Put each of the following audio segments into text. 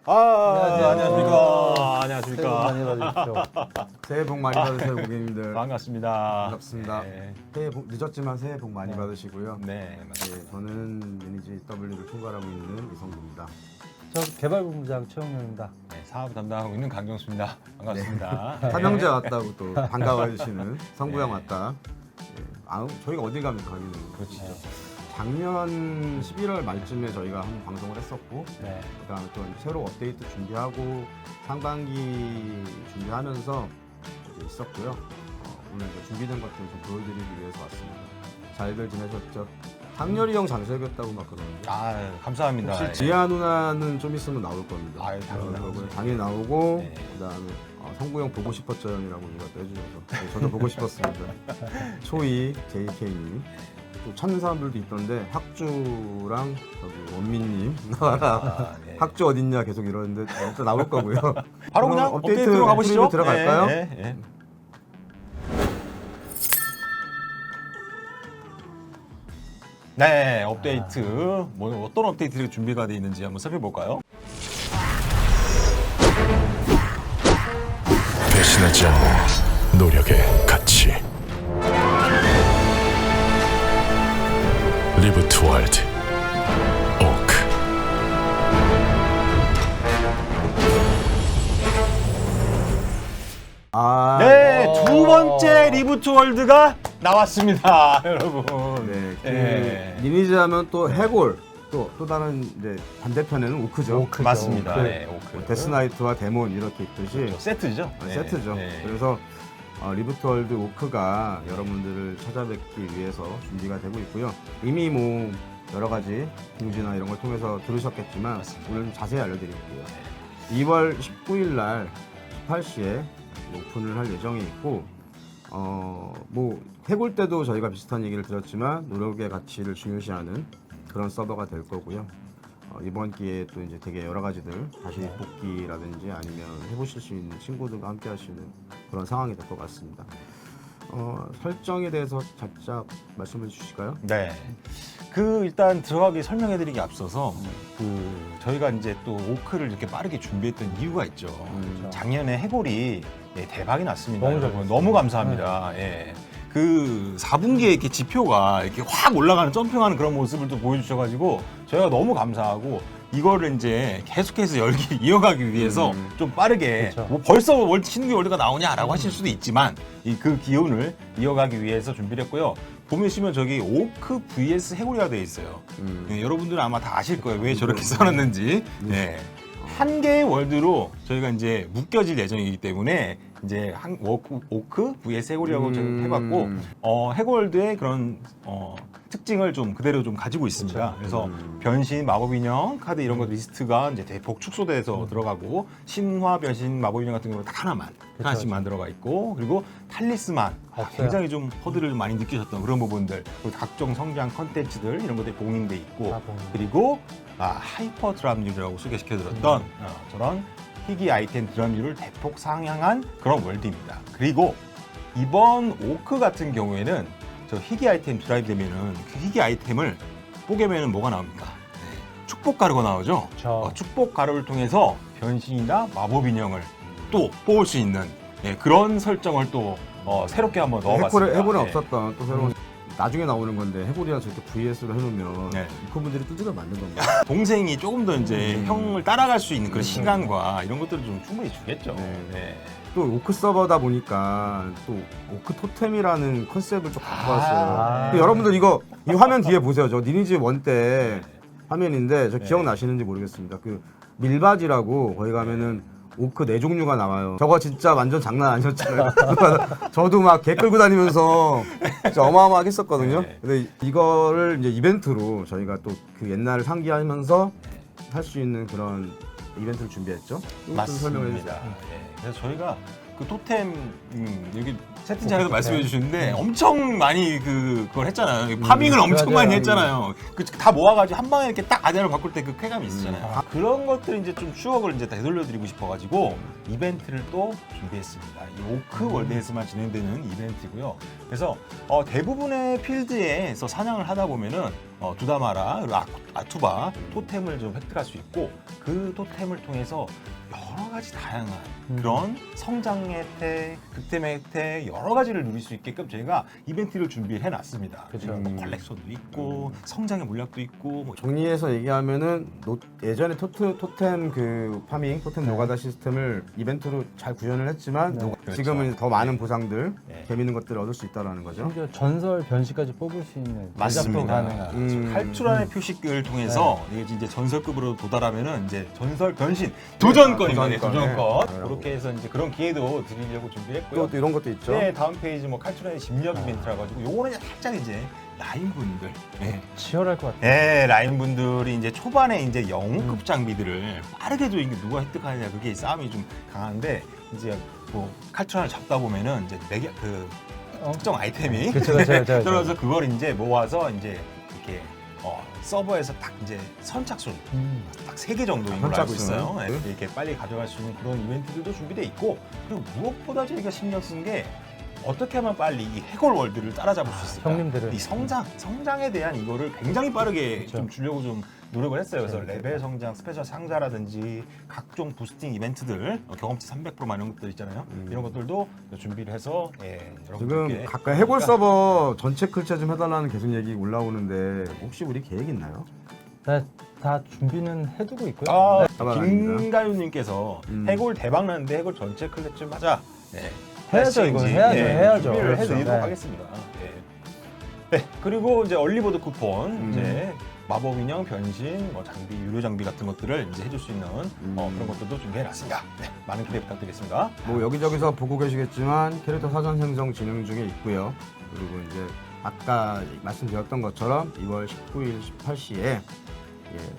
안녕하십니까. 새해 복 많이 받으십시오. 새해 복 많이 받으세요, 고객님들. 반갑습니다. 반갑습니다. 네. 늦었지만 새해 복 많이 받으시고요. 네, 맞습니다. 네, 저는 매니지 W를 총괄하고 있는 이성구입니다. 저 개발본부장 최영렬입니다. 네, 사업 담당하고 있는 강경수입니다. 반갑습니다. 삼형제 왔다고 또 반가워해 주시는 성구형 네. 왔다. 저희가 어디 가면 가기는 그렇죠. 작년 11월 말쯤에 저희가 한 방송을 했었고, 네. 그다음에 또 새로 업데이트 준비하고 상반기 준비하면서 이제 있었고요. 오늘 이제 준비된 것들 좀 보여드리기 위해서 왔습니다. 잘들 지내셨죠? 장렬이 형 장세겼다고 막 그러는데. 감사합니다. 혹시 예. 지아 누나는 좀 있으면 나올 겁니다. 당연히 나오죠. 당연히 나오고, 네. 그다음에 성구 형 보고 싶었죠 형이라고 이거 또 해주셔서 네, 저도 보고 싶었습니다. 초이 JK님. 또 찾는 사람들도 있던데 학주랑 저기 원민님 나와라. 네. 학주 어딨냐 계속 이러는데 또 나올 거고요. 바로 그냥 그럼 업데이트로 가보시죠. 프리뷰 들어갈까요? 네, 네, 네. 네, 업데이트. 뭐 어떤 업데이트가 준비가 되어 있는지 한번 살펴볼까요? 배신하지 않는 노력의 가치. 리부트 월드 오크. 네, 두 번째 리부트 월드가 나왔습니다, 여러분. 네, 네. 리니지 하면 또 해골, 또 다른 이제 반대편에는 오크죠. 오크죠. 맞습니다. 오크. 네, 오크. 뭐 데스나이트와 데몬 이렇게 있듯이 세트죠. 세트죠. 네. 그래서 리부트 월드 오크가 여러분들을 찾아뵙기 위해서 준비가 되고 있고요. 이미 뭐 여러 가지 공지나 이런 걸 통해서 들으셨겠지만 맞습니다. 오늘 좀 자세히 알려드릴게요. 2월 19일 날 18시에 오픈을 할 예정이 있고 뭐 해골 때도 저희가 비슷한 얘기를 드렸지만 노력의 가치를 중요시하는 그런 서버가 될 거고요. 이번 기회에 또 이제 되게 여러 가지들 다시 복귀라든지 아니면 해보실 수 있는 친구들과 함께 하시는 그런 상황이 될 것 같습니다. 설정에 대해서 살짝 말씀해 주실까요? 네. 일단 들어가기 설명해드리기 앞서서 저희가 이제 또 오크를 이렇게 빠르게 준비했던 이유가 있죠. 작년에 해골이 대박이 났습니다. 너무 여러분. 잘했어요. 너무 감사합니다. 예. 4분기에 이렇게 지표가 이렇게 확 올라가는 점핑하는 그런 모습을 또 보여주셔가지고 저희가 너무 감사하고 이거를 이제 계속해서 열기 이어가기 위해서 좀 빠르게 그렇죠. 뭐 벌써 신규 월드가 나오냐라고 하실 수도 있지만 그 기운을 이어가기 위해서 준비를 했고요. 보시면 저기 오크 vs 해골이가 되어 있어요. 네, 여러분들은 아마 다 아실 거예요. 왜 저렇게 써놨는지. 네. 한 개의 월드로 저희가 이제 묶여질 예정이기 때문에 이제 오크 vs 해골이라고 좀 해봤고 해골드의 그런 특징을 좀 그대로 좀 가지고 있습니다. 그래서 변신 마법 인형 카드 이런 것 리스트가 이제 대폭 축소돼서 들어가고 신화 변신 마법 인형 같은 경우는 딱 하나씩만 들어가 있고 그리고 탈리스만 굉장히 좀 허들을 좀 많이 느끼셨던 그런 부분들 그리고 각종 성장 컨텐츠들 이런 것들이 봉인돼 있고 그리고 하이퍼 드랍률이라고 소개시켜드렸던 저런 희귀 아이템 드랍률을 대폭 상향한 그런 월드입니다. 그리고 이번 오크 같은 경우에는 저 희귀 아이템 드라이브 되면은 그 희귀 아이템을 뽀개면은 뭐가 나옵니까? 네, 축복 가루가 나오죠. 그렇죠. 축복 가루를 통해서 변신이나 마법 인형을 또 뽑을 수 있는 그런 설정을 또 새롭게 한번 넣어봤습니다. 해골은 네. 없었던 또 새로운 나중에 나오는 건데 해골이랑 저렇게 VS로 해놓으면 네. 그분들이 두드려 맞는 건가요? 동생이 조금 더 이제 형을 따라갈 수 있는 그런 시간과 이런 것들을 좀 충분히 주겠죠. 네. 네. 또 오크 서버다 보니까 또 오크 토템이라는 컨셉을 좀 갖고 왔어요. 근데 여러분들 이 화면 뒤에 보세요. 저 니니지 1 때 화면인데 저 기억나시는지 모르겠습니다. 그 밀바지라고 거기 가면은 오크 4종류가 나와요. 저거 진짜 완전 장난 아니었잖아요. 저도 막 개 끌고 다니면서 진짜 어마어마하게 했었거든요. 네. 근데 이거를 이제 이벤트로 저희가 또 그 옛날을 상기하면서 할 수 있는 그런 이벤트를 준비했죠. 좀 설명해 주세요. 맞습니다. 그래서 저희가 그 토템 여기 채팅창에서 토템. 말씀해 주시는데 엄청 많이 그걸 했잖아요. 파밍을 엄청 맞아요. 많이 했잖아요. 다 모아가지고 한 방에 이렇게 딱 아대를 바꿀 때 그 쾌감이 있었잖아요. 그런 것들 이제 좀 추억을 이제 되돌려드리고 싶어가지고 이벤트를 또 준비했습니다. 이 오크 월드에서만 진행되는 이벤트고요. 그래서 대부분의 필드에서 사냥을 하다 보면은 두다마라 그리고 아투바 토템을 좀 획득할 수 있고 그 토템을 통해서 여러 가지 다양한 그런 성장의 혜택, 득템의 혜택 여러 가지를 누릴 수 있게끔 저희가 이벤트를 준비해 놨습니다. 그쵸. 뭐 컬렉션도 있고 성장의 물약도 있고 뭐 정리해서 얘기하면은 예전에 토템 그 파밍, 토템 노가다 시스템을 이벤트로 잘 구현을 했지만 그렇죠. 지금은 더 많은 보상들, 네. 재밌는 것들을 얻을 수 있다라는 거죠. 심지어 전설 변신까지 뽑을 수 있는 제작도 맞습니다. 가능한. 칼투란의 표식을 통해서 이게 이제 전설급으로 도달하면은 이제 전설 변신 도전권입니다. 네, 도전권. 도전권. 네. 그렇게 해서 이제 그런 기회도 드리려고 준비했고요. 또 이런 것도 있죠. 네, 다음 페이지 뭐 칼투란의 심리학 이벤트라 가지고 요거는 살짝 이제 라인분들. 네. 치열할 것 같아요. 네, 라인분들이 이제 초반에 이제 영웅급 장비들을 빠르게 좀 이게 누가 획득하느냐 그게 싸움이 좀 강한데 이제 뭐 칼투란을 잡다 보면은 이제 특정 아이템이 그쵸. 떨어져서 그걸 이제 모아서 이제 이렇게 서버에서 딱 이제 선착순 딱 3개 정도인 걸로 알고 선착순. 있어요. 네, 이렇게 빨리 가져갈 수 있는 그런 이벤트들도 준비돼 있고 그리고 무엇보다 저희가 신경 쓴 게 어떻게 하면 빨리 이 해골 월드를 따라잡을 수 있을까? 형님들을. 이 성장에 대한 이거를 굉장히 빠르게 그쵸. 좀 주려고 좀 노력을 했어요. 그래서 네. 레벨 성장, 스페셜 상자라든지 각종 부스팅 이벤트들, 경험치 300% 이런 것들 있잖아요. 이런 것들도 준비를 해서 여러분들께 지금 가까이 해골 서버 전체 클체 좀 해달라는 계속 얘기 올라오는데 혹시 우리 계획 있나요? 다 준비는 해두고 있고요. 아, 가만 김가윤님께서 해골 대박 났는데 해골 전체 클랩 좀 하자. 네. 해야죠, 이거 해야죠. 준비를 해야죠. 해드리도록 네. 하겠습니다. 네, 그리고 이제 얼리버드 쿠폰, 이제 마법 인형 변신, 뭐 장비, 유료 장비 같은 것들을 이제 해줄 수 있는 그런 것들도 준비해놨습니다. 네, 많은 기대 부탁드리겠습니다. 뭐 여기저기서 보고 계시겠지만 캐릭터 사전 생성 진행 중에 있고요. 그리고 이제 아까 말씀드렸던 것처럼 2월 19일 18시에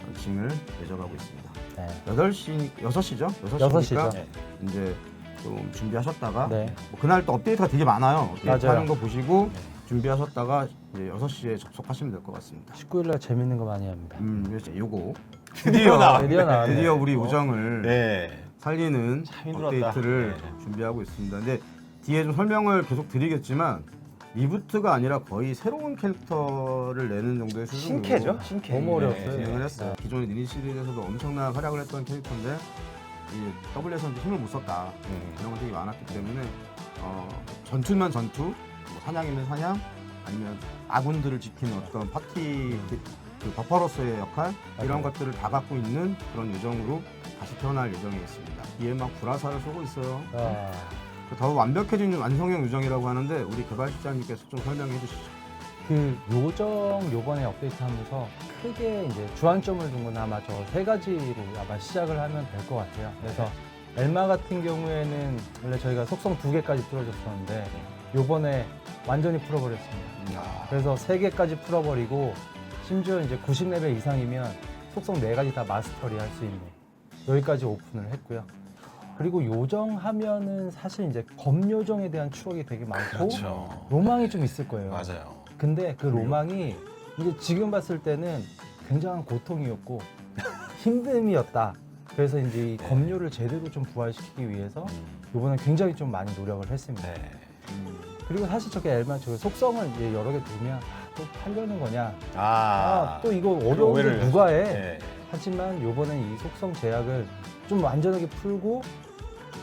런칭을 예정하고 있습니다. 네. 6시죠? 6시죠. 네. 이제 좀 준비하셨다가 네. 뭐 그날 또 업데이트가 되게 많아요. 업데이트 맞아요. 하는 거 보시고 준비하셨다가 이제 6시에 접속하시면 될 것 같습니다. 19일날 재밌는 거 많이 합니다. 요거 드디어 나왔네. 드디어 나왔네. 드디어 우리 우정을 네. 살리는 참 힘들었다. 업데이트를 네. 준비하고 있습니다. 근데 뒤에 좀 설명을 계속 드리겠지만 리부트가 아니라 거의 새로운 캐릭터를 내는 정도의 수준으로 신캐죠? 신캐. 너무 어려웠어요. 진행을 했어요. 기존의 니니 시리즈에서도 엄청난 활약을 했던 캐릭터인데 이 W에서는 힘을 못 썼다. 그런 것들이 많았기 때문에 전투면 전투, 뭐 사냥이면 사냥, 아니면 아군들을 지키는 어떤 파티 그 버퍼로서의 역할 이런 것들을 다 갖고 있는 그런 요정으로 다시 태어날 예정이었습니다. 이에 막 불화사를 쏘고 있어요. 아, 더 완벽해진 완성형 요정이라고 하는데 우리 개발실장님께서 좀 설명해 주시죠. 그 요정 요번에 업데이트하면서 크게 이제 주안점을 둔 건 아마 저 3가지로 아마 시작을 하면 될 것 같아요. 그래서 엘마 같은 경우에는 원래 저희가 속성 2개까지 풀어줬었는데 요번에 완전히 풀어버렸습니다. 그래서 3개까지 풀어버리고 심지어 이제 90레벨 이상이면 속성 4가지 다 마스터리 할 수 있는 여기까지 오픈을 했고요. 그리고 요정 하면은 사실 이제 검요정에 대한 추억이 되게 많고 그렇죠. 로망이 좀 있을 거예요. 맞아요. 근데 그 로망이 이제 지금 봤을 때는 굉장한 고통이었고 힘듦이었다. 그래서 이제 이 검요를 제대로 좀 부활시키기 위해서 이번에 굉장히 좀 많이 노력을 했습니다. 네. 그리고 사실 저게 엘마 저 속성을 이제 여러 개 두면 또 팔려는 거냐? 아, 또 이거 오해를 어려운데 누가 해? 네. 하지만 요번엔 이 속성 제약을 좀 완전하게 풀고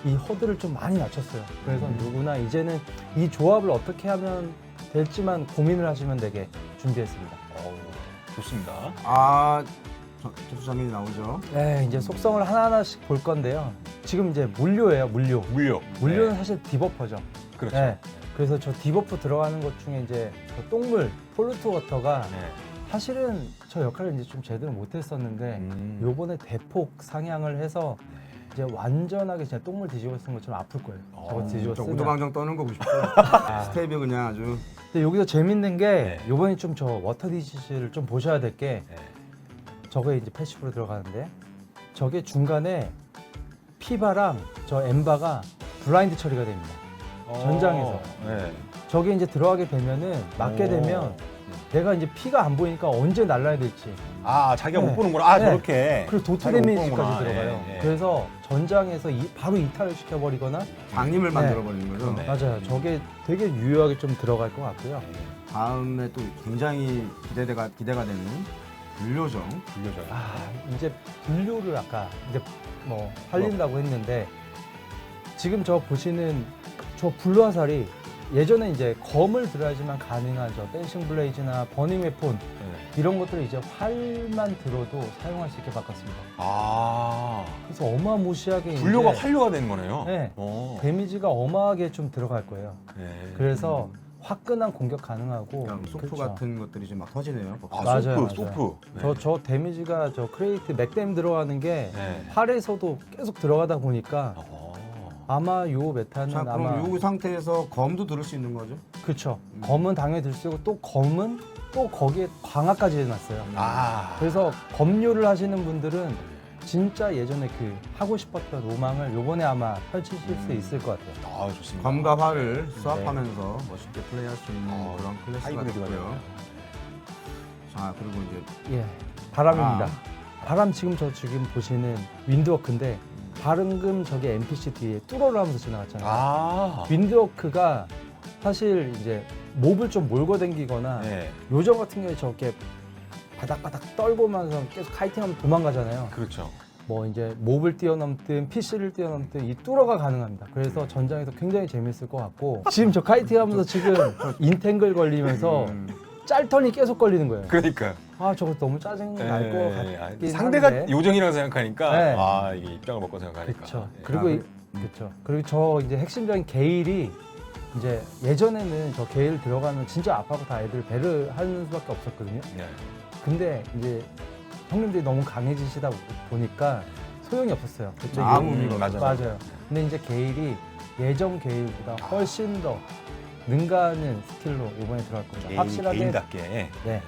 이 허들을 좀 많이 낮췄어요. 그래서 누구나 이제는 이 조합을 어떻게 하면 될지만 고민을 하시면 되게 준비했습니다. 좋습니다. 접수장면이 나오죠. 네, 이제 속성을 하나하나씩 볼 건데요. 지금 이제 물료예요, 물료. 물료는 네. 사실 디버퍼죠. 그렇죠. 네. 그래서 저 디버프 들어가는 것 중에 이제 저 똥물, 폴루트 워터가 네. 사실은 저 역할을 이제 좀 제대로 못했었는데 요번에 대폭 상향을 해서 이제 완전하게 진짜 똥물 뒤집어 쓴 것처럼 아플 거예요. 저거 뒤집어 저 쓰면. 우도방정 떠는 거 보고 싶어요. 스텝이 그냥 아주 근데 여기서 재밌는 게 네. 요번에 좀 저 워터 디시즈를 좀 보셔야 될 게 네. 저게 이제 패시브로 들어가는데 저게 중간에 피바랑 저 엠바가 블라인드 처리가 됩니다. 전장에서. 네. 저게 이제 들어가게 되면은 맞게 되면 내가 이제 피가 안 보이니까 언제 날라야 될지. 아, 자기가 네. 못 보는구나. 아, 네. 저렇게. 그리고 도트 자기가 못 데미지까지 보는구나. 들어가요. 예, 예. 그래서 전장에서 바로 이탈을 시켜버리거나. 장님을 네. 만들어버리는 거죠. 네. 맞아요. 저게 되게 유효하게 좀 들어갈 것 같고요. 다음에 또 굉장히 기대가 되는 분료정. 불려져요. 아, 이제 분류를 아까 이제 뭐 살린다고 했는데 지금 저 보시는 저 블루 화살이 예전에 이제 검을 들어야지만 가능한 저 댄싱 블레이즈나 버닝 웨폰 네. 이런 것들을 이제 활만 들어도 사용할 수 있게 바꿨습니다. 아, 그래서 어마무시하게 분료가 이제 활료가 되는 거네요. 네. 오. 데미지가 어마하게 좀 들어갈 거예요. 네. 그래서 화끈한 공격 가능하고 그냥 소프 그렇죠. 같은 것들이 지금 막 터지네요. 아, 맞아요, 소프, 맞아요. 소프. 네. 저 데미지가 저 크레이트 맥댐 들어가는 게 네. 활에서도 계속 들어가다 보니까 아마 요 메타는 자, 아마 그럼 이 상태에서 검도 들을 수 있는 거죠? 그렇죠. 검은 당연히 들 수 있고 또 검은 또 거기에 광화까지 해놨어요. 아, 그래서 검료를 하시는 분들은 진짜 예전에 그 하고 싶었던 로망을 요번에 아마 펼치실 수 있을 것 같아요. 아, 좋습니다. 검과 활을 수합하면서 멋있게 플레이할 수 있는 그런 클래스가 하이브리드가 됐고요. 되네요. 자, 그리고 이제 예, 바람입니다. 바람 지금 지금 보시는 윈드워크인데 방금 저기 NPC 뒤에 뚫어를 하면서 지나갔잖아요. 아, 윈드워크가 사실 이제 몹을 좀 몰고 댕기거나 네. 요정 같은 경우에 저렇게 바닥바닥 떨고면서 계속 카이팅하면 도망가잖아요. 그렇죠. 뭐 이제 몹을 뛰어넘든 PC를 뛰어넘든 이 뚫어가 가능합니다. 그래서 전장에서 굉장히 재밌을 것 같고 지금 저 카이팅하면서 지금 인탱글 걸리면서 짤턴이 계속 걸리는 거예요. 그러니까. 아 저거 너무 짜증 날 것 같긴 상대가 한데. 요정이라고 생각하니까 네. 아, 이게 입장을 먹고 생각하니까. 그렇죠. 예. 그리고 그렇죠. 그리고 저 이제 핵심적인 게일이 이제 예전에는 저 게일 들어가면 진짜 아파고 다 애들 배를 하는 수밖에 없었거든요. 네. 근데 이제 형님들이 너무 강해지시다 보니까 소용이 없었어요. 그때 아무 요- 의미가 맞아요. 맞아요. 근데 이제 게일이 예전 게일보다 훨씬 더 능가하는 스킬로 이번에 들어갈 겁니다. 확실하게. 개인답게. 네.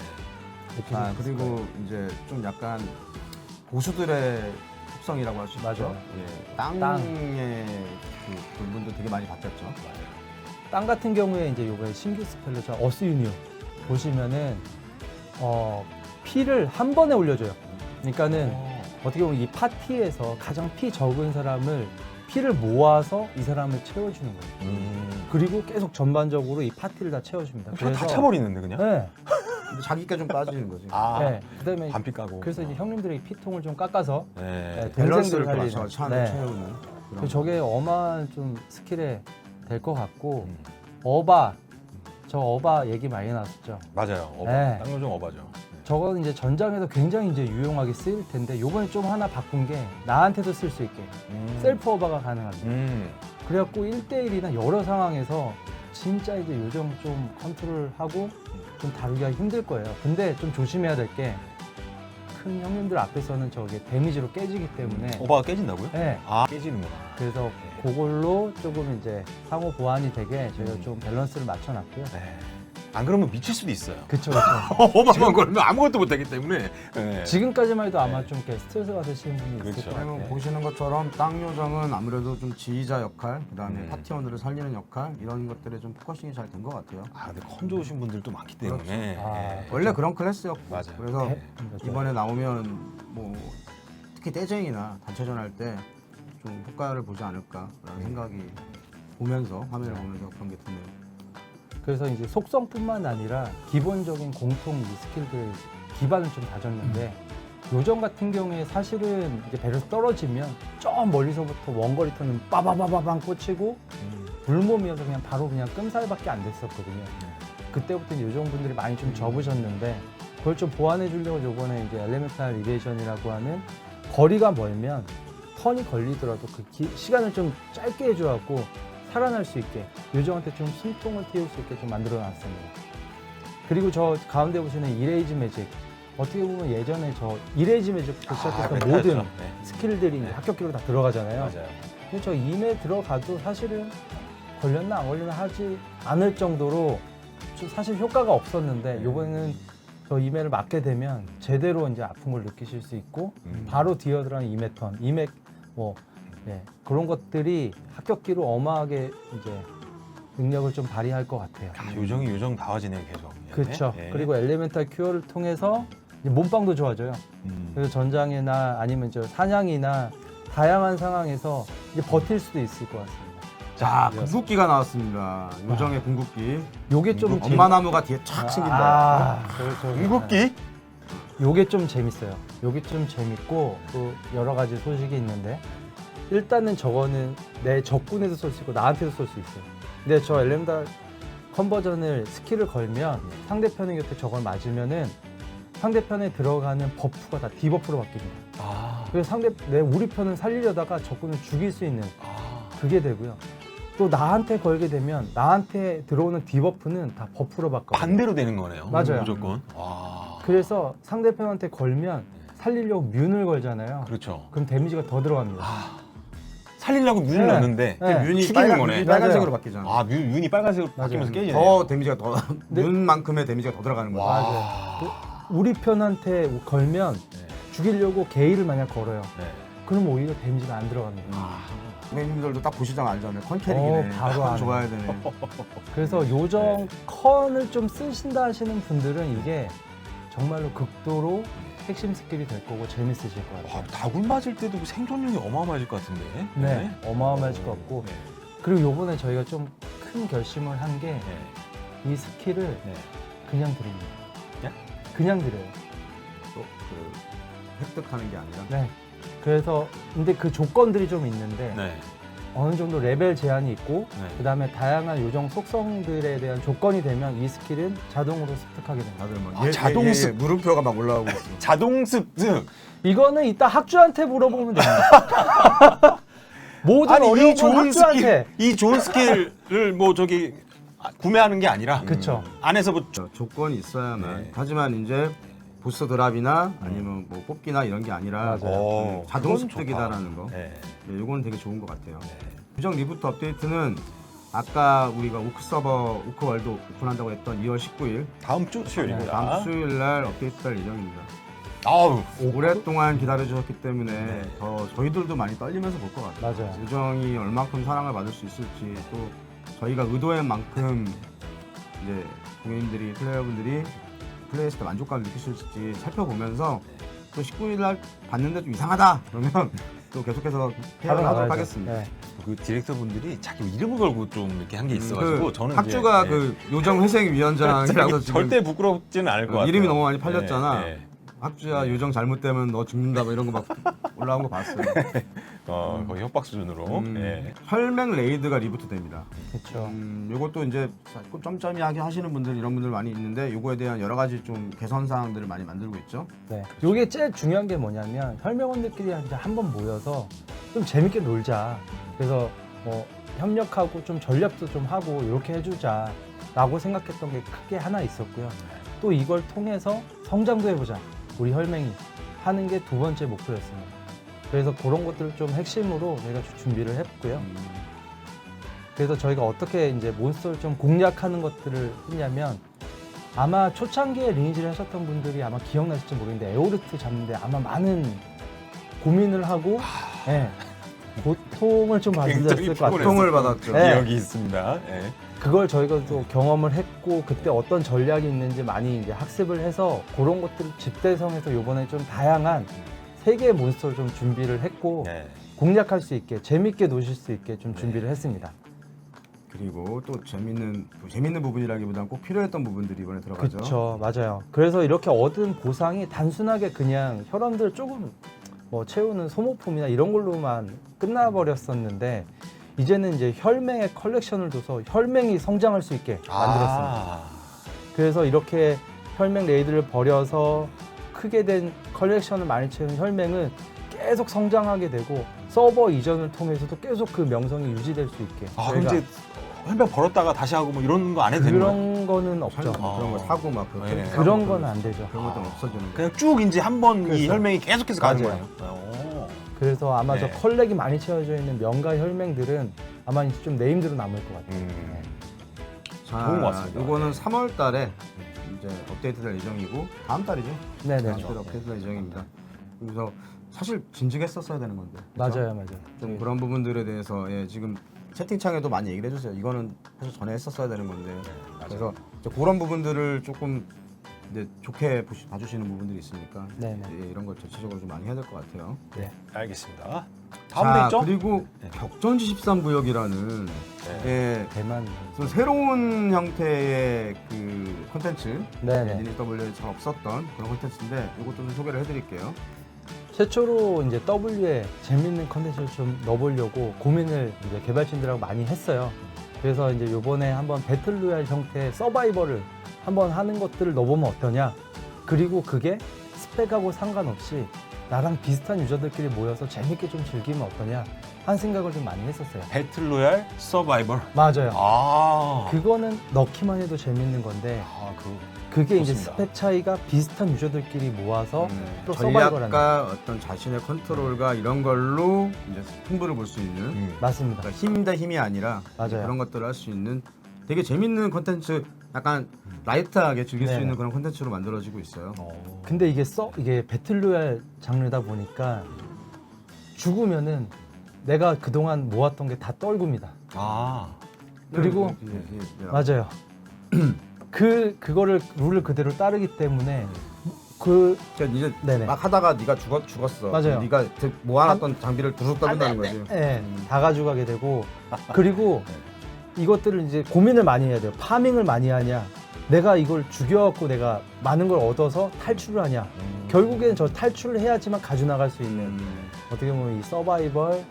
이렇게 아, 좀 있을 그리고 거예요. 이제 좀 약간 고수들의 특성이라고 할 수 있죠. 맞아요. 예, 땅의 그 부분도 되게 많이 바뀌었죠. 땅 같은 경우에 이제 요번에 신규 스펠로 저 어스 유니오 보시면은 피를 한 번에 올려줘요. 그러니까는 어떻게 보면 이 파티에서 가장 피 적은 사람을 피를 모아서 이 사람을 채워주는 거예요. 그리고 계속 전반적으로 이 파티를 다 채워줍니다. 다 차버리는데 그냥? 네. 근데 자기가 좀 빠지는 거지. 아, 네. 그다음에 반피 까고. 그래서 이제 형님들이 피통을 좀 깎아서 네. 네, 밸런스를 동생들 맞춰 살리는. 차를 네. 채우는. 그런 그래서 저게 어마한 좀 스킬에 될 것 같고 음. 저 어바 얘기 많이 나왔었죠. 맞아요. 어바. 네. 땅요정 어바죠. 저거는 이제 전장에서 굉장히 이제 유용하게 쓰일 텐데 요번에 좀 하나 바꾼 게 나한테도 쓸 수 있게 셀프 어바가 가능합니다. 그래갖고 1대1이나 여러 상황에서 진짜 이제 요정 좀 컨트롤하고 좀 다루기가 힘들 거예요. 근데 좀 조심해야 될 게 큰 형님들 앞에서는 저게 데미지로 깨지기 때문에 어바가 깨진다고요? 네. 아, 깨지는구나. 그래서 그걸로 조금 이제 상호 보완이 되게 저희가 좀 밸런스를 맞춰놨고요. 네. 안 그러면 미칠 수도 있어요. 그쵸, 그쵸. 어바만 걸면 아무것도 못하기 때문에. 네. 지금까지만 해도 아마 좀 이렇게 스트레스 받으시는 분이 있을 그렇죠. 것 그리고 같아요. 보시는 것처럼 땅 요정은 아무래도 좀 지휘자 역할, 그다음에 음. 파티원들을 살리는 역할 이런 것들에 좀 포커싱이 잘 된 것 같아요. 아, 근데 컨 좋으신 분들도 많기 때문에. 아, 예. 원래 그런 클래스였고 맞아요. 그래서 네, 그렇죠. 이번에 나오면 뭐 특히 떼쟁이나 단체전 할 때 좀 효과를 보지 않을까라는 생각이 보면서 화면을 보면서 그런 게 드네요. 그래서 이제 속성뿐만 아니라 기본적인 공통 이 스킬들 기반을 좀 다졌는데 요정 같은 경우에 사실은 이제 배를 떨어지면 저 멀리서부터 원거리 턴은 빠바바바방 꽂히고 불몸이어서 그냥 바로 그냥 끔살밖에 안 됐었거든요. 그때부터 요정분들이 많이 좀 접으셨는데 그걸 좀 보완해 주려고 요번에 이제 엘레멘탈 리베이션이라고 하는 거리가 멀면 턴이 걸리더라도 그 시간을 좀 짧게 해줘갖고 살아날 수 있게 요정한테 좀 숨통을 틔울 수 있게 좀 만들어 놨습니다. 그리고 저 가운데 보시는 이레이즈 매직 어떻게 보면 예전에 저 이레이즈 매직부터 시작해서 메타죠. 모든 네. 스킬들이 이제 합격기로 다 들어가잖아요. 맞아요. 근데 저 임에 들어가도 사실은 걸렸나 안 걸렸나 하지 않을 정도로 좀 사실 효과가 없었는데 이번에는 저 임해를 맞게 되면 제대로 이제 아픈 걸 느끼실 수 있고 바로 디어드라는 임해 턴, 임해 뭐 예, 그런 것들이 합격기로 어마하게 이제 능력을 좀 발휘할 것 같아요. 요정이 요정다워지네요, 계속. 그렇죠. 예. 그리고 엘리멘탈 큐어를 통해서 이제 몸빵도 좋아져요. 음. 그래서 전장이나 아니면 저 사냥이나 다양한 상황에서 이제 버틸 수도 있을 것 같습니다. 자, 궁극기가 나왔습니다. 요정의 궁극기. 요게 좀 엄마 나무가 뒤에 촥 생긴다. 궁극기? 요게 좀 재밌어요. 요게 좀 재밌고 또 여러 가지 소식이 있는데 일단은 저거는 내 적군에도 쏠 수 있고 나한테도 쏠 수 있어요. 근데 저 엘렌달 컨버전을 스킬을 걸면 상대편의 곁에 저걸 맞으면은 상대편에 들어가는 버프가 다 디버프로 바뀝니다. 아. 그래서 우리 편은 살리려다가 적군을 죽일 수 있는 아. 그게 되고요. 또 나한테 걸게 되면 나한테 들어오는 디버프는 다 버프로 바꿔요. 반대로 되는 거네요. 맞아요. 무조건. 와. 그래서 상대편한테 걸면 살리려고 뮨을 걸잖아요. 그렇죠. 그럼 데미지가 더 들어갑니다. 아. 살리려고 뮨을 네. 넣는데 네. 뮨이 죽이는 거네. 뮨이 빨간색으로 맞아요. 바뀌잖아. 아, 뮨이 빨간색으로 맞아요. 바뀌면서 깨지네. 더 데미지가 더 네. 뮨만큼의 데미지가 더 들어가는 거야. 와. 우리 편한테 걸면 네. 죽이려고 게이를 만약 걸어요. 네. 그럼 오히려 데미지가 안 들어갑니다. 선배님들도 딱 보시자면 알잖아요. 컨캐릭이네. 바로 아네. 좋아야 되네. 그래서 요정 컨을 좀 쓰신다 하시는 분들은 이게 정말로 극도로 핵심 스킬이 될 거고 재밌으실 것 같아요. 와, 다굴 맞을 때도 생존력이 어마어마해질 것 같은데. 네, 어마어마해질 것 같고 네. 그리고 요번에 저희가 좀 큰 결심을 한 게 이 네. 스킬을 네. 그냥 드립니다. 예? 그냥 드려요. 또 획득하는 게 아니라. 네. 그래서 근데 그 조건들이 좀 있는데 네. 어느 정도 레벨 제한이 있고 네. 그다음에 다양한 요정 속성들에 대한 조건이 되면 이 스킬은 자동으로 습득하게 됩니다. 다들 막 아, 자동습. 물음표가 막 올라오고 있어. 자동 습득. 이거는 이따 학주한테 물어보면 됩니다. 모든 어려운 건 학주한테. 이 좋은 스킬을 뭐 저기 구매하는 게 아니라 그쵸. 안에서 뭐 조건이 있어야만. 네. 하지만 이제 보스 드랍이나 아니면 뭐 뽑기나 이런 게 아니라 맞아요. 자동 그건 습득이다라는 거. 네. 네, 이건 되게 좋은 것 같아요. 요정 리부트 업데이트는 아까 우리가 오크 서버, 오크 월드 오픈한다고 했던 2월 19일 다음 주 수요일입니다. 다음 수요일 날 업데이트할 예정입니다. 아우. 오랫동안 기다려주셨기 때문에 네. 더 저희들도 많이 떨리면서 볼 것 같아요. 맞아요. 요정이 얼만큼 사랑을 받을 수 있을지 또 저희가 의도한 만큼 이제 고객님들이 플레이어분들이 플레이했을 때 만족감을 느끼실지 살펴보면서 또 19일 날 봤는데 좀 이상하다 그러면 또 계속해서 바로 해결하도록 나가야죠. 하겠습니다. 네. 그 디렉터 분들이 자기 이름을 걸고 좀 이렇게 한 게 있어가지고 그 저는 학주가 이제, 그 요정 회생위원장이라서 지금 절대 부끄럽지는 않을 것 같아요. 이름이 너무 많이 팔렸잖아. 네, 네. 학주야 요정 잘못되면 너 죽는다 뭐 이런 거 막 올라온 거 봤어요. 거의 협박 수준으로. 예. 혈맹 레이드가 리부트됩니다. 그렇죠. 요것도 이제 점점이하게 하시는 분들 이런 분들 많이 있는데 요거에 대한 여러 가지 좀 개선 사항들을 많이 만들고 있죠. 네. 요게 제일 중요한 게 뭐냐면 혈맹원들끼리 이제 한번 모여서 좀 재밌게 놀자. 그래서 뭐 협력하고 좀 전략도 좀 하고 이렇게 해주자라고 생각했던 게 크게 하나 있었고요. 또 이걸 통해서 성장도 해보자. 우리 혈맹이 하는 게 두 번째 목표였습니다. 그래서 그런 것들을 좀 핵심으로 저희가 준비를 했고요. 그래서 저희가 어떻게 이제 몬스터를 좀 공략하는 것들을 했냐면 아마 초창기에 리니지를 하셨던 분들이 아마 기억나실지 모르겠는데 에오르트 잡는데 아마 많은 고민을 하고 예, 고통을 좀 굉장히 받으셨을 것 같아요. 고통을 받았죠. 네. 기억이 있습니다. 예. 그걸 저희가 또 경험을 했고 그때 어떤 전략이 있는지 많이 이제 학습을 해서 그런 것들을 집대성해서 요번에 좀 다양한 세 개의 몬스터를 좀 준비를 했고 네. 공략할 수 있게 재밌게 노실 수 있게 좀 준비를 했습니다. 그리고 또 재밌는 부분이라기보다는 꼭 필요했던 부분들이 이번에 들어가죠. 그렇죠, 맞아요. 그래서 이렇게 얻은 보상이 단순하게 그냥 혈원들 조금 뭐 채우는 소모품이나 이런 걸로만 끝나버렸었는데 이제는 이제 혈맹의 컬렉션을 둬서 혈맹이 성장할 수 있게 만들었습니다. 그래서 이렇게 혈맹 레이드를 벌여서 크게 된 컬렉션을 많이 채운 혈맹은 계속 성장하게 되고 서버 이전을 통해서도 계속 그 명성이 유지될 수 있게 아, 저희가 그럼 이제 혈병 벌었다가 다시 하고 뭐 이런 거 안 해도 되는 거예요? 그런 거는 없죠. 그런 거 사고 막 그렇게 네. 사고 그런 건 안 되죠. 그런 것들은 없어지는 거. 그냥 쭉 이제 한 번 이 그렇죠. 혈맹이 계속해서 가는 맞아요. 거예요. 그래서 아마 네. 저 컬렉이 많이 채워져 있는 명가 혈맹들은 아마 이제 좀 네임드로 남을 것 같아요. 네. 자, 좋은 것 같습니다. 요거는 네. 3월 달에 이제 업데이트될 예정이고 다음 달이죠. 네네. 다음 달에 업데이트될 예정입니다. 그래서 사실 진즉했었어야 되는 건데. 그쵸? 맞아요. 좀 그런 부분들에 대해서 예, 지금 채팅창에도 많이 얘기를 해주세요. 이거는 사실 전에 했었어야 되는 건데. 그래서 이제 그런 부분들을 조금 이제 좋게 봐주시는 부분들이 있으니까 네네. 예, 이런 걸 전체적으로 좀 많이 해야 될 것 같아요. 네. 알겠습니다. 다음 데 있죠? 그리고 네. 격전지 13구역이라는 예, 대만. 좀 새로운 형태의 그 콘텐츠 네네. 리니지 W에 잘 없었던 그런 콘텐츠인데 이것도 좀 소개를 해드릴게요. 최초로 이제 W에 재밌는 컨텐츠를 좀 넣어보려고 고민을 이제 개발진들하고 많이 했어요. 그래서 이제 요번에 한번 배틀로얄 형태의 서바이벌을 한번 하는 것들을 넣어보면 어떠냐. 그리고 그게 스펙하고 상관없이 나랑 비슷한 유저들끼리 모여서 재밌게 좀 즐기면 어떠냐 한 생각을 좀 많이 했었어요. 배틀로얄 서바이벌. 맞아요. 아. 그거는 넣기만 해도 재밌는 건데 그게 이제 좋습니다. 스펙 차이가 비슷한 유저들끼리 모아서 또 서바이벌하는. 전략과 어떤 자신의 컨트롤과 이런 걸로 이제 승부를 볼 수 있는 맞습니다. 그러니까 힘 대 힘이 아니라 맞아요. 그런 것들을 할 수 있는 되게 재밌는 콘텐츠, 약간 라이트하게 즐길 수 네네. 있는 그런 콘텐츠로 만들어지고 있어요. 근데 이게 배틀로얄 장르다 보니까 죽으면은 내가 그동안 모았던 게 다 떨굽니다. 아. 그리고 맞아요. 그거를 룰을 그대로 따르기 때문에 그러니까 이제 네네. 막 하다가 네가 죽었어. 맞아요. 네가 모아놨던 장비를 두둑 떨군다는 거지. 네, 다 가져가게 되고 그리고 이것들을 이제 고민을 많이 해야 돼요. 파밍을 많이 하냐, 내가 이걸 죽여갖고 내가 많은 걸 얻어서 탈출을 하냐. 결국에는 저 탈출을 해야지만 가져나갈 수 있는 어떻게 보면 이 서바이벌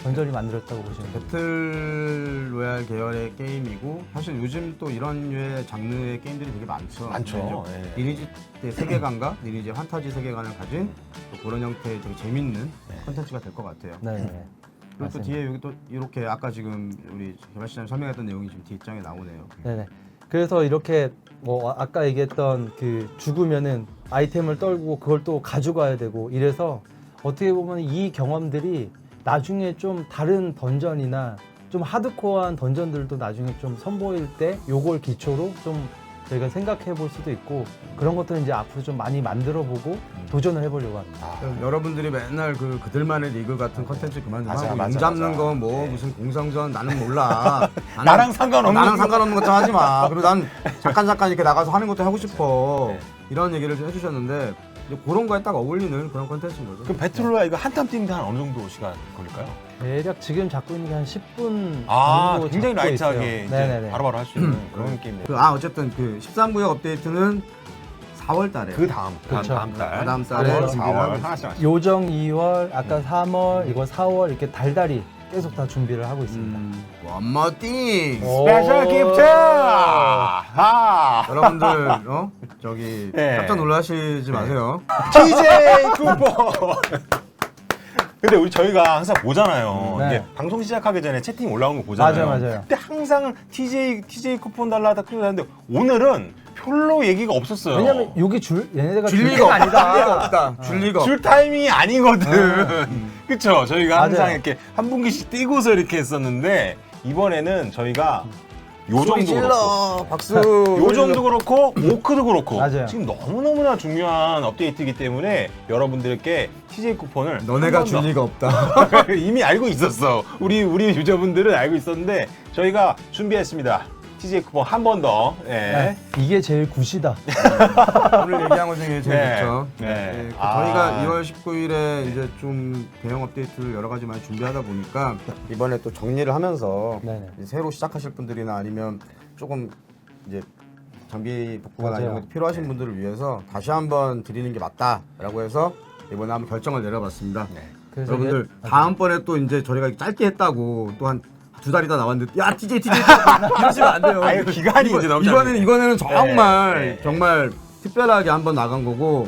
전설이 만들었다고 보시면 돼요. 배틀 로얄 계열의 게임이고 사실 요즘 또 이런 류의 장르의 게임들이 되게 많죠. 많죠. 네. 예. 리니지 때 세계관과 리니지 환타지 세계관을 가진 또 그런 형태의 되게 재밌는 콘텐츠가 될 것 같아요. 네. 그리고 또 맞습니다. 뒤에 여기 또 이렇게 아까 지금 우리 개발시장이 설명했던 내용이 지금 뒷장에 나오네요. 네네. 그래서 이렇게 뭐 아까 얘기했던 그 죽으면은 아이템을 떨고 그걸 또 가져가야 되고 이래서 어떻게 보면 이 경험들이 나중에 좀 다른 던전이나 좀 하드코어한 던전들도 나중에 좀 선보일 때 요걸 기초로 좀 저희가 생각해 볼 수도 있고 그런 것들은 이제 앞으로 좀 많이 만들어 보고 도전을 해보려고 합니다. 여러분들이 맨날 그들만의 리그 같은 컨텐츠 그만 좀 맞아, 하고 맞아, 용 잡는 맞아. 거 뭐 네. 무슨 공성전 나는 몰라. 나랑 상관없는 나랑 거. 상관없는 것 좀 하지 마. 그리고 난 잠깐 이렇게 나가서 하는 것도 하고 싶어. 네. 이런 얘기를 좀 해주셨는데 이제 그런 거에 딱 어울리는 그런 컨텐츠인 거죠. 그럼 배틀로얄 이거 한탐 뛰는데 한 어느 정도 시간 걸릴까요? 대략 지금 잡고 있는 게 한 10분 아, 정도 굉장히 잡고 라이트하게 있어요. 이제 네네네. 바로바로 할 수 있는 그런 게임이네요. 어쨌든 그 13구역 업데이트는 4월 달에 그 다음 그렇죠. 다음 달. 다음 달에 4월, 준비를 하고 4월 있어요. 하나씩 하나씩. 요정 2월, 아까 3월, 이거 4월 이렇게 달달이 계속 다 준비를 하고 있습니다. 원머띵 스페셜 기프트! 아! 여러분들 저기 네. 깜짝 놀라시지 마세요. TJ 쿠폰. 근데 저희가 항상 보잖아요. 네. 이게 방송 시작하기 전에 채팅 올라오는 거 보잖아요. 맞아요. 근데 항상 TJ 쿠폰 달라 하는데 오늘은 별로 얘기가 없었어요. 왜냐면 여기 얘네가 줄 줄 리가 리가 없다. 아니다. 줄 리가 없다. 줄 타이밍이 아니거든. 그쵸? 저희가 항상 맞아요. 이렇게 한 분기씩 띄고서 이렇게 했었는데 이번에는 저희가 요 소리 정도 그렇고 질러 박수. 요 정도 그렇고 오크도 그렇고 맞아요. 지금 너무너무나 중요한 업데이트이기 때문에 여러분들께 TJ 쿠폰을 너네가 한 줄 번 더 리가 없다. 이미 알고 있었어. 우리 유저분들은 알고 있었는데 저희가 준비했습니다. TJ 쿠폰 한 번 더. 예. 네, 이게 제일 굿이다. 오늘 얘기한 것 중에 제일 네. 좋죠. 네. 저희가 2월 19일에 이제 좀 대형 업데이트를 여러 가지 많이 준비하다 보니까 이번에 또 정리를 하면서 네네. 이제 새로 시작하실 분들이나 아니면 조금 이제 장비 복구가 맞아요. 이런 것도 필요하신 분들을 위해서 다시 한번 드리는 게 맞다라고 해서 이번에 한번 결정을 내려봤습니다. 그래서 여러분들 이게- 다음번에 또 이제 저희가 짧게 했다고 또 한 2달 있다 나왔는데 야 TJ 이러시면 안 돼요. 아유, 기간이 이제 너무 이번에는 정말 네. 정말 특별하게 한번 나간 거고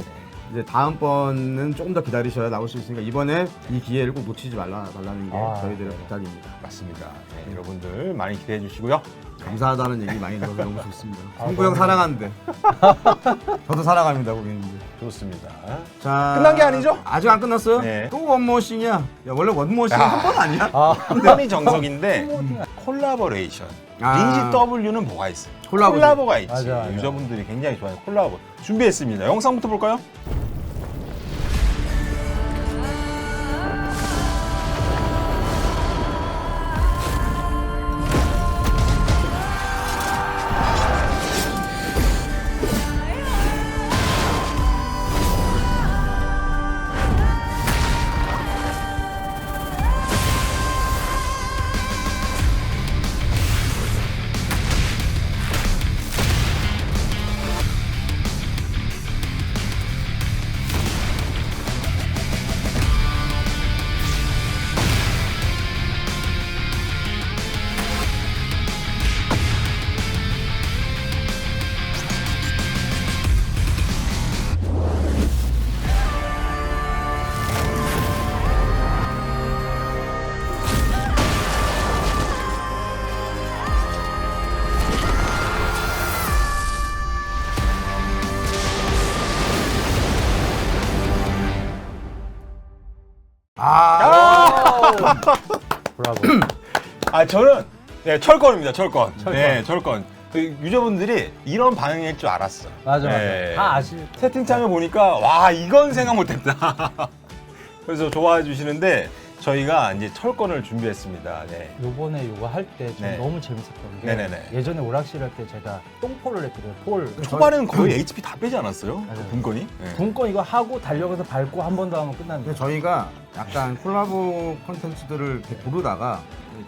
이제 다음번은 조금 더 기다리셔야 나올 수 있으니까 이번에 이 기회를 꼭 놓치지 말라는 게 저희들의 부탁입니다. 맞습니다. 네, 여러분들 많이 기대해 주시고요. 감사하다는 얘기 많이 들어서 너무 좋습니다. 성구 형 사랑하는데 저도 사랑합니다 고객님들. 좋습니다. 자, 끝난 게 아니죠? 아직 안 끝났어요? 네. 또 원모싱이야. 야 원래 원모싱 야. 한 번 아니야? 험이 정석인데 콜라보레이션. 아. 린지 W는 뭐가 있어요? 콜라보지. 콜라보가 있지. 맞아. 유저분들이 굉장히 좋아하는 콜라보. 준비했습니다. 영상부터 볼까요? 브라보. 아 저는 네, 철권입니다. 철권. 네, 철권. 그 유저분들이 이런 반응일 줄 알았어. 맞아. 네. 다 아실. 채팅창을 보니까 와 이건 생각 못했다. 그래서 좋아해 주시는데 저희가 이제 철권을 준비했습니다. 네. 요번에 요거 할 때 네. 너무 재밌었던 게 네네네. 예전에 오락실 할 때 제가 똥포를 했거든요. 폴. 초반에는 거의 HP 다 빼지 않았어요? 맞아요. 분건이? 네. 분권 이거 하고 달려가서 밟고 한 번 더 하면 끝납니다. 근데 저희가 약간 콜라보 콘텐츠들을 이렇게 고르다가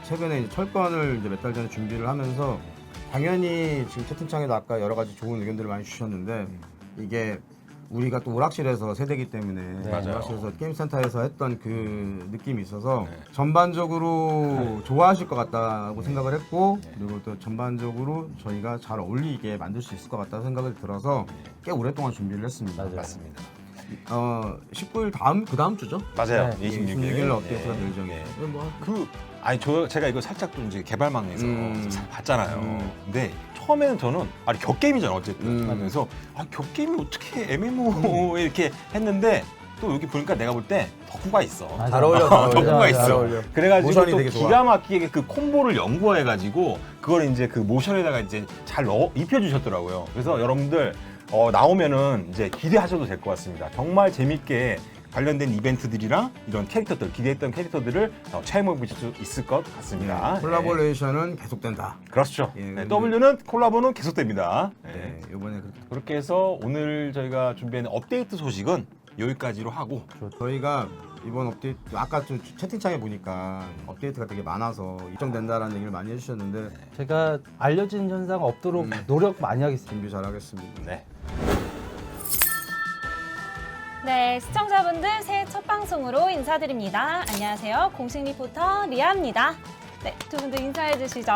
최근에 이제 철권을 이제 몇 달 전에 준비를 하면서 당연히 지금 채팅창에도 아까 여러 가지 좋은 의견들을 많이 주셨는데 이게 우리가 또 오락실에서 세대기 때문에 맞아요. 오락실에서 게임센터에서 했던 그 느낌이 있어서 네. 전반적으로 좋아하실 것 같다고 생각을 했고 그리고 또 전반적으로 저희가 잘 어울리게 만들 수 있을 것 같다는 생각을 들어서 꽤 오랫동안 준비를 했습니다. 맞아요. 맞습니다. 19일 그 다음 주죠? 맞아요. 네. 26일 업데이트가 될 예정이에요. 네. 뭐 아니 제가 이거 살짝 좀 이제 개발망에서 봤잖아요. 근데 처음에는 저는 아니 격게임이잖아 어쨌든. 그래서 격게임이 어떻게 MMO 이렇게 했는데 또 여기 보니까 내가 볼 때 덕후가 있어. 맞아. 잘 어울려, 잘 어울려. 덕후가 잘 있어. 어울려. 그래가지고 모션이 또 되게 좋아. 기가 막히게 그 콤보를 연구해가지고 그걸 이제 그 모션에다가 이제 잘 입혀주셨더라고요. 그래서 여러분들 나오면은 이제 기대하셔도 될 것 같습니다. 정말 재밌게 관련된 이벤트들이랑 이런 캐릭터들, 기대했던 캐릭터들을 체험해 보실 수 있을 것 같습니다. 콜라보레이션은 계속된다. 그렇죠. 예, 네, 근데- W는 콜라보는 계속됩니다. 네. 네, 이번에 그렇게 해서 오늘 저희가 준비한 업데이트 소식은 여기까지로 하고 저희가 이번 업데이트 아까 좀 채팅창에 보니까 업데이트가 되게 많아서 입점된다라는 얘기를 많이 해주셨는데 제가 알려진 현상 없도록 노력 많이 하겠습니다. 준비 잘하겠습니다. 네. 네, 시청자분들 새해 첫 방송으로 인사드립니다. 안녕하세요. 공식 리포터 리아입니다. 네, 두 분도 인사해 주시죠.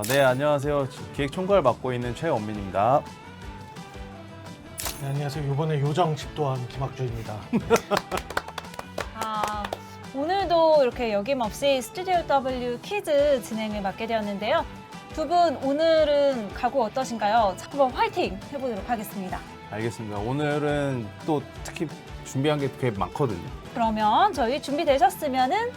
네, 안녕하세요. 기획 총괄 맡고 있는 최원민입니다. 네, 안녕하세요. 이번에 요정 집도한 김학주입니다. 오늘도 이렇게 여김없이 스튜디오 W 퀴즈 진행을 맡게 되었는데요. 두 분 오늘은 각오 어떠신가요? 자, 한번 화이팅 해보도록 하겠습니다. 알겠습니다. 오늘은 또 특히 준비한 게 되게 많거든요. 그러면 저희 준비되셨으면은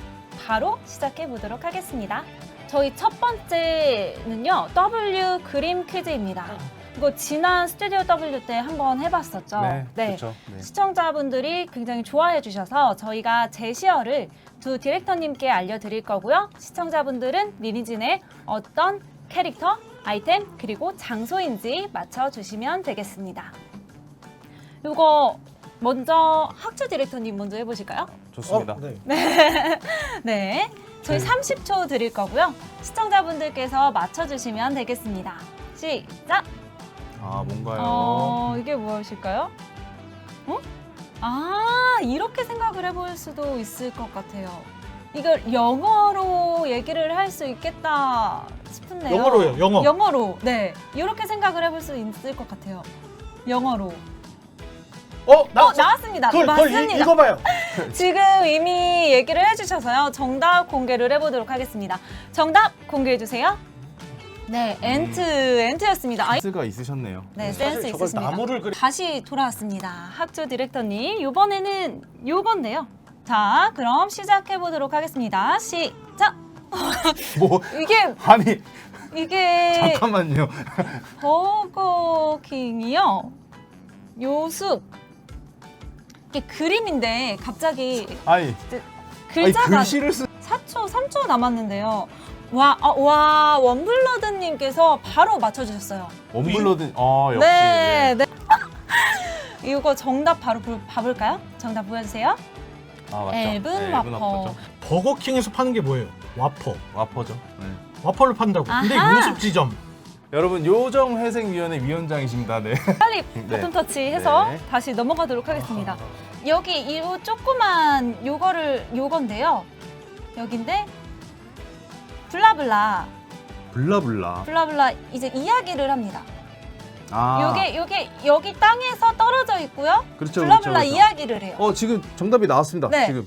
바로 시작해 보도록 하겠습니다. 저희 첫 번째는요, W 그림 퀴즈입니다. 이거 지난 스튜디오 W 때 한번 해봤었죠. 그렇죠. 네. 시청자분들이 굉장히 좋아해 주셔서 저희가 제시어를 두 디렉터님께 알려드릴 거고요. 시청자분들은 리니진의 어떤 캐릭터, 아이템, 그리고 장소인지 맞춰주시면 되겠습니다. 이거 먼저 학주 디렉터님 먼저 해보실까요? 좋습니다. 네. 네, 저희 30초 드릴 거고요. 시청자분들께서 맞춰주시면 되겠습니다. 시작! 뭔가요? 이게 무엇일까요? 이렇게 생각을 해볼 수도 있을 것 같아요. 이걸 영어로 얘기를 할 수 있겠다 싶은데요. 영어로요, 영어. 영어로, 네. 이렇게 생각을 해볼 수 있을 것 같아요. 영어로. 나왔습니다. 그걸 맞습니다. 읽어봐요. 지금 이미 얘기를 해주셔서요. 정답 공개를 해보도록 하겠습니다. 정답 공개해주세요. 네, 엔트였습니다. 센스가 있으셨네요. 네, 센스 저걸 있으십니다. 나무를 그리... 다시 돌아왔습니다. 학주 디렉터님, 이번에는 요건데요. 자, 그럼 시작해 보도록 하겠습니다. 시작. 뭐 이게 잠깐만요. 버거킹이요. 요숲. 이게 그림인데 갑자기 아니 글자가 글씨를 쓰. 3초 남았는데요. 와, 원블러드님께서 바로 맞춰주셨어요. 원블러드. 역시. 네. 이거 정답 바로 봐볼까요? 정답 보여주세요. 맞죠. 앨범 와퍼. 버거킹에서 파는 게 뭐예요? 와퍼. 와퍼죠. 네. 와퍼를 판다고. 근데 아하. 요습 지점. 여러분 요정회생위원회 위원장이십니다. 네. 빨리 네. 버튼 터치해서 네. 다시 넘어가도록 하겠습니다. 여기 이 조그만 요건데요. 여긴데 블라블라 이제 이야기를 합니다. 요게 여기 땅에서 떨어져 있고요. 그렇죠. 블라블라 이야기를 해요. 지금 정답이 나왔습니다. 네. 지금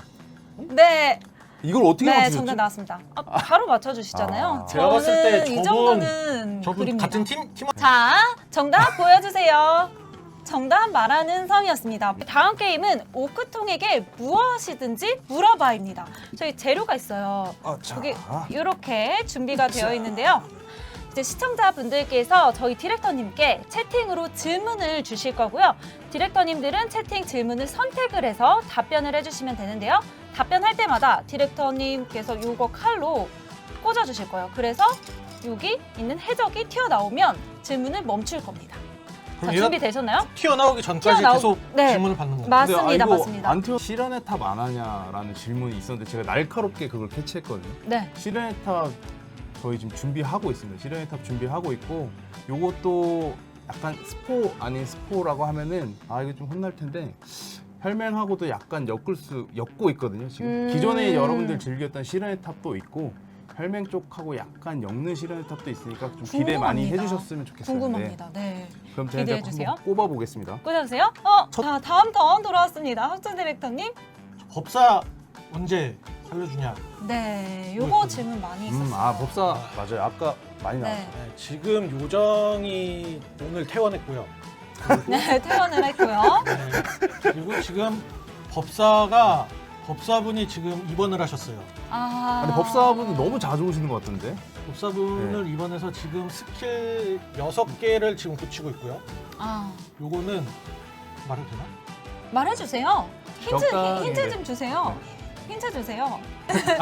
네, 이걸 어떻게 네, 맞추셨지? 정답 나왔습니다. 바로 맞춰주시잖아요. 제가 봤을 때 이 저분- 정도는 저분 그립니다. 같은 팀? 자, 정답 보여주세요. 정답 말하는 섬이었습니다. 다음 게임은 오크통에게 무엇이든지 물어봐입니다. 저희 재료가 있어요. 여기 이렇게 준비가 되어 있는데요. 이제 시청자분들께서 저희 디렉터님께 채팅으로 질문을 주실 거고요. 디렉터님들은 채팅 질문을 선택을 해서 답변을 해주시면 되는데요. 답변할 때마다 디렉터님께서 이거 칼로 꽂아주실 거예요. 그래서 여기 있는 해적이 튀어나오면 질문을 멈출 겁니다. 자, 그럼 얘가 준비되셨나요? 튀어나오기 전까지 계속 네. 질문을 받는 거예요. 맞습니다, 맞습니다. 안티오 시레네 탑 안 하냐라는 질문이 있었는데 제가 날카롭게 그걸 캐치했거든요. 네. 시레네 탑 저희 지금 준비하고 있습니다. 시레네 탑 준비하고 있고 요것도 약간 스포 아닌 스포라고 하면은 이거 좀 혼날 텐데 혈맹하고도 약간 엮고 있거든요. 지금 기존에 여러분들 즐겼던 시레네 탑도 있고 혈맹 쪽하고 약간 엮는 시레네 탑도 있으니까 좀 기대 많이 궁금합니다. 해주셨으면 좋겠어요. 궁금합니다. 네. 그럼 제가 기대해 이제 주세요. 한번 꼽아보겠습니다. 꽂아주세요. 자, 다음 턴 돌아왔습니다. 흑준 디렉터님. 법사 언제 살려주냐? 네, 요거 질문 많이 있었어요. 법사 맞아요. 아까 많이 나왔죠. 네. 네, 지금 요정이 오늘 퇴원했고요. 네, 퇴원을 했고요. 네, 그리고 지금 법사분이 지금 입원을 하셨어요. 근데 법사분은 너무 자주 오시는 것 같던데. 법사분을 입원해서 지금 스킬 6개를 지금 붙이고 있고요. 요거는 말해도 되나? 말해주세요. 적당히, 힌트 네. 좀 주세요. 힌트 주세요.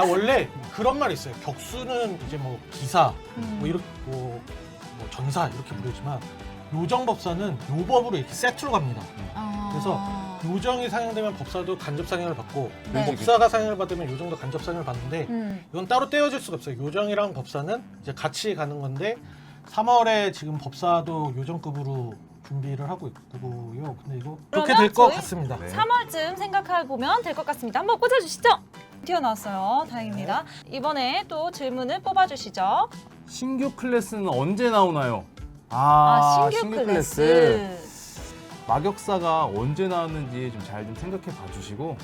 원래 그런 말이 있어요. 격수는 이제 뭐 기사, 뭐 이렇게 뭐 전사 이렇게 부르지만 요정법사는 요법으로 이렇게 세트로 갑니다. 그래서 요정이 상향되면 법사도 간접 상향을 받고 네. 법사가 상향을 받으면 요정도 간접 상향을 받는데 이건 따로 떼어질 수가 없어요. 요정이랑 법사는 이제 같이 가는 건데 3월에 지금 법사도 요정급으로 준비를 하고 있고요. 근데 이거 그렇게 그러면 될 것 저희 같습니다. 네. 3월쯤 생각해보면 될 것 같습니다. 한번 꽂아주시죠. 튀어나왔어요. 다행입니다. 이번에 또 질문을 뽑아주시죠. 신규 클래스는 언제 나오나요? 신규 클래스. 마격사가 언제 나왔는지 좀 잘 좀 생각해 봐주시고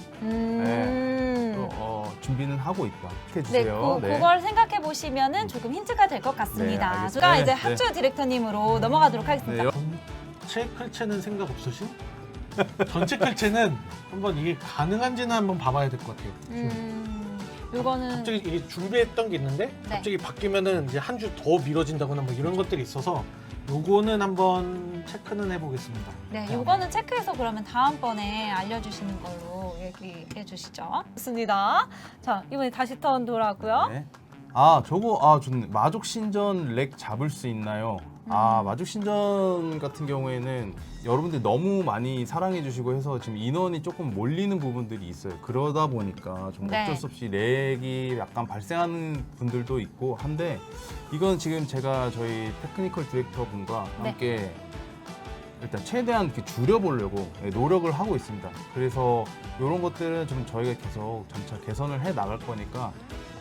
준비는 하고 있다. 네, 해주세요. 그걸 생각해 보시면은 조금 힌트가 될 것 같습니다. 네, 알겠습니다. 제가 이제 네. 합주 디렉터님으로 넘어가도록 하겠습니다. 네. 전체 클체는 생각 없으신? 전체 클체는 한번 이게 가능한지는 한번 봐봐야 될 것 같아요. 요거는 갑자기 이게 준비했던 게 있는데 네. 갑자기 바뀌면은 이제 한 주 더 미뤄진다거나 뭐 이런 것들이 있어서 요거는 한번 체크는 해보겠습니다. 네, 요거는 체크해서 그러면 다음번에 알려주시는 걸로 얘기해 주시죠. 좋습니다. 자, 이번에 다시 턴 돌아왔고요. 네. 저거 좋네. 마족 신전 렉 잡을 수 있나요? 마족 신전 같은 경우에는 여러분들 너무 많이 사랑해 주시고 해서 지금 인원이 조금 몰리는 부분들이 있어요. 그러다 보니까 좀 네. 어쩔 수 없이 렉이 약간 발생하는 분들도 있고 한데 이건 지금 제가 저희 테크니컬 디렉터 분과 네. 함께 일단 최대한 이렇게 줄여보려고 노력을 하고 있습니다. 그래서 이런 것들은 좀 저희가 계속 점차 개선을 해 나갈 거니까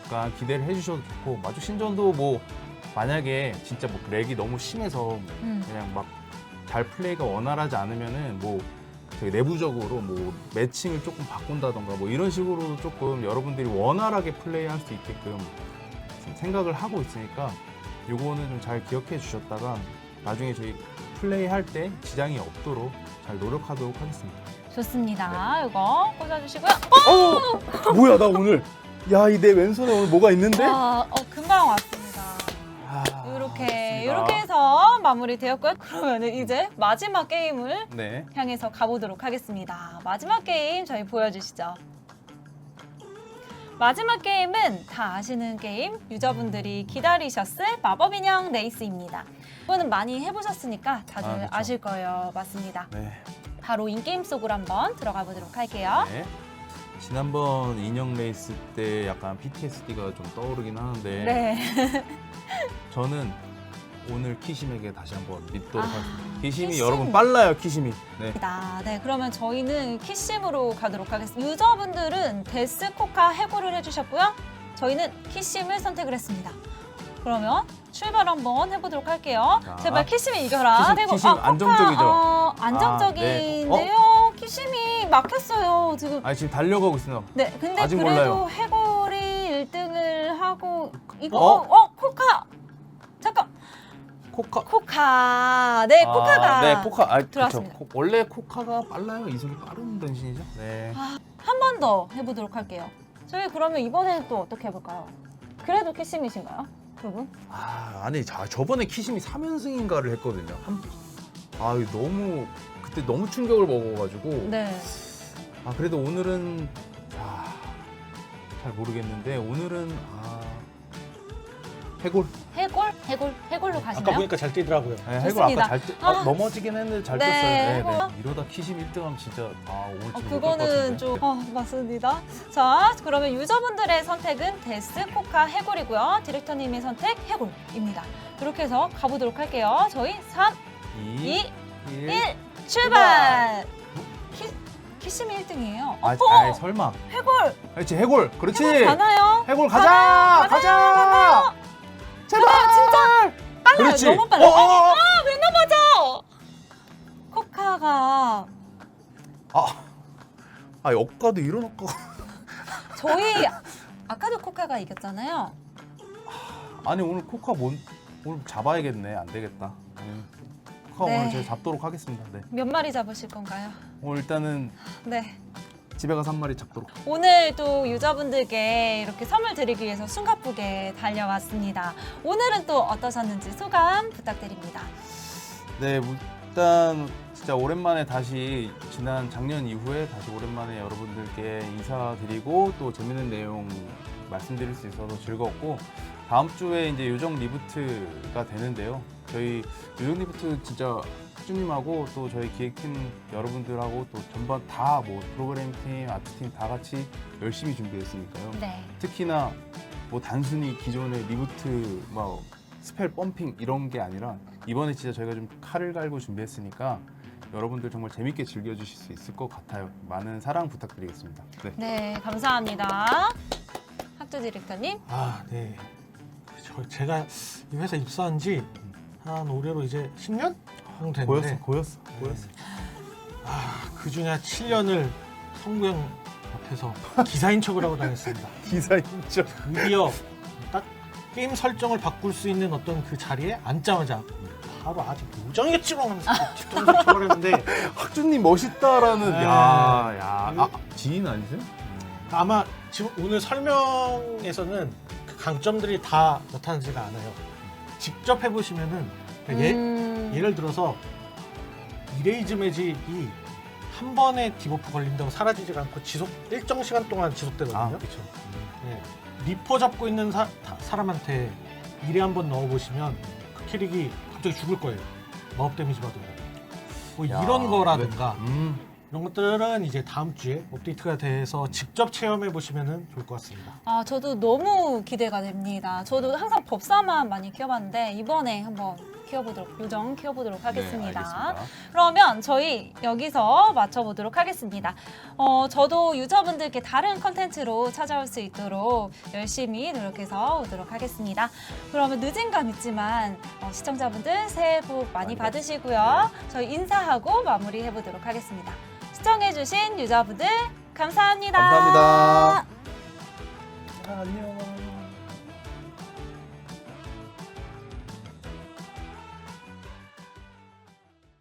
약간 기대를 해주셔도 좋고 마족 신전도 뭐 만약에 진짜 뭐 렉이 너무 심해서 그냥 막 잘 플레이가 원활하지 않으면은 뭐 저희 내부적으로 뭐 매칭을 조금 바꾼다던가 뭐 이런 식으로 조금 여러분들이 원활하게 플레이할 수 있게끔 생각을 하고 있으니까 요거는 좀 잘 기억해 주셨다가 나중에 저희 플레이할 때 지장이 없도록 잘 노력하도록 하겠습니다. 좋습니다. 요거 꽂아주시고요. 뭐야 나 오늘 이 내 왼손에 오늘 뭐가 있는데? 금방 왔습니다. 이렇게 해서 마무리되었고요. 그러면은 이제 마지막 게임을 네. 향해서 가보도록 하겠습니다. 마지막 게임 저희 보여주시죠. 마지막 게임은 다 아시는 게임, 유저분들이 기다리셨을 마법인형 레이스입니다. 이거는 많이 해보셨으니까 다들 그쵸. 아실 거예요. 맞습니다. 네. 바로 인게임 속으로 한번 들어가 보도록 할게요. 네. 지난번 인형 레이스 때 약간 PTSD가 좀 떠오르긴 하는데 네. 저는 오늘 키심에게 다시 한번 믿도록 하겠습니다. 키심이 키심. 여러분 빨라요, 키심이. 네. 네, 그러면 저희는 키심으로 가도록 하겠습니다. 유저분들은 데스코카 해고를 해주셨고요. 저희는 키심을 선택을 했습니다. 그러면 출발 한번 해보도록 할게요. 자. 제발 키심이 이겨라. 키심 안정적이죠? 안정적인데요. 키심이 막혔어요. 지금. 지금 달려가고 있어요. 네, 근데 아직 그래도 몰라요. 해골이 1등을 하고 이거 어? 코카. 잠깐. 코카. 코카. 네, 코카가 네, 코카. 아, 들어왔습니다. 그쵸. 원래 코카가 빨라요. 이속이 빠른 변신이죠. 네. 한 번 더 해보도록 할게요. 저희 그러면 이번에는 또 어떻게 해볼까요? 그래도 키심이신가요? 두 분? 아니, 저번에 키심이 3연승인가를 했거든요. 이거 너무 그때 너무 충격을 먹어가지고. 네. 그래도 오늘은 잘 모르겠는데 오늘은 해골로 가시나요? 아까 보니까 잘 뛰더라고요. 네, 해골 좋습니다. 아까 넘어지긴 했는데 잘 네, 떴어요. 해골. 이러다 키심 1등하면 진짜 오늘 좀 못할 것 그거는 같은데. 좀 맞습니다. 자, 그러면 유저분들의 선택은 데스, 코카, 해골이고요. 디렉터님의 선택 해골입니다. 이렇게 해서 가보도록 할게요. 저희 3, 2, 1 출발! 키심이 1등이에요. 아이, 설마. 해골! 그렇지, 해골. 그렇지. 해골 가나요? 해골 가자. 가나요? 제발. 진짜 빨라요. 그렇지. 너무 빨라요. 어. 왜 넘어져? 코카가 역가도 일어났고. 저희 아까도 코카가 이겼잖아요. 아니 오늘 코카 오늘 잡아야겠네. 안 되겠다. 코카 네. 오늘 제가 잡도록 하겠습니다. 네. 몇 마리 잡으실 건가요? 오늘 일단은 네. 집에 가서 한 마리 잡도록. 오늘 또 유저분들께 이렇게 선물 드리기 위해서 숨가쁘게 달려왔습니다. 오늘은 또 어떠셨는지 소감 부탁드립니다. 네, 일단 진짜 오랜만에 다시 지난 작년 이후에 다시 오랜만에 여러분들께 인사드리고 또 재밌는 내용 말씀드릴 수 있어서 즐거웠고 다음 주에 이제 요정 리부트가 되는데요. 저희 요정 리부트 진짜 학주님하고 또 저희 기획팀 여러분들하고 또 전반 다 뭐 프로그램팀, 아트팀 다 같이 열심히 준비했으니까요. 네. 특히나 뭐 단순히 기존의 리부트 뭐 스펠 펌핑 이런 게 아니라 이번에 진짜 저희가 좀 칼을 갈고 준비했으니까 여러분들 정말 재밌게 즐겨주실 수 있을 것 같아요. 많은 사랑 부탁드리겠습니다. 네. 네, 감사합니다. 학주 디렉터님. 네. 제가 이 회사 입사한 지 한 올해로 이제 10년 정도 됐는데 고였어. 그 중에 한 7년을 성구형 옆에서 기사인 척을 하고 다녔습니다. 기사인죠. 드디어 딱 게임 설정을 바꿀 수 있는 어떤 그 자리에 앉자마자 바로 아직 요정이겠지롱 하면서 뒷동작 쳐버렸는데 학주님 멋있다라는 네. 지인 아니세요? 아마 지금 오늘 설명에서는 그 강점들이 다 나타나지가 않아요. 직접 해보시면은 예를 들어서 이레이즈 매직이 한 번에 디버프 걸린다고 사라지지가 않고 일정 시간 동안 지속되거든요. 그렇죠. 네. 리퍼 잡고 있는 사람한테 이레 한번 넣어보시면 그 캐릭이 갑자기 죽을 거예요. 마법 데미지 받으면. 뭐 이런 거라든가 이런 것들은 이제 다음 주에 업데이트가 돼서 직접 체험해 보시면 좋을 것 같습니다. 저도 너무 기대가 됩니다. 저도 항상 법사만 많이 키워봤는데 이번에 한번 요정 키워보도록 하겠습니다. 네, 알겠습니다. 그러면 저희 여기서 맞춰보도록 하겠습니다. 저도 유저분들께 다른 컨텐츠로 찾아올 수 있도록 열심히 노력해서 오도록 하겠습니다. 그러면 늦은 감 있지만 시청자분들 새해 복 많이 받으시고요. 저희 인사하고 마무리해보도록 하겠습니다. 시청해주신 유저분들 감사합니다. 감사합니다. 안녕.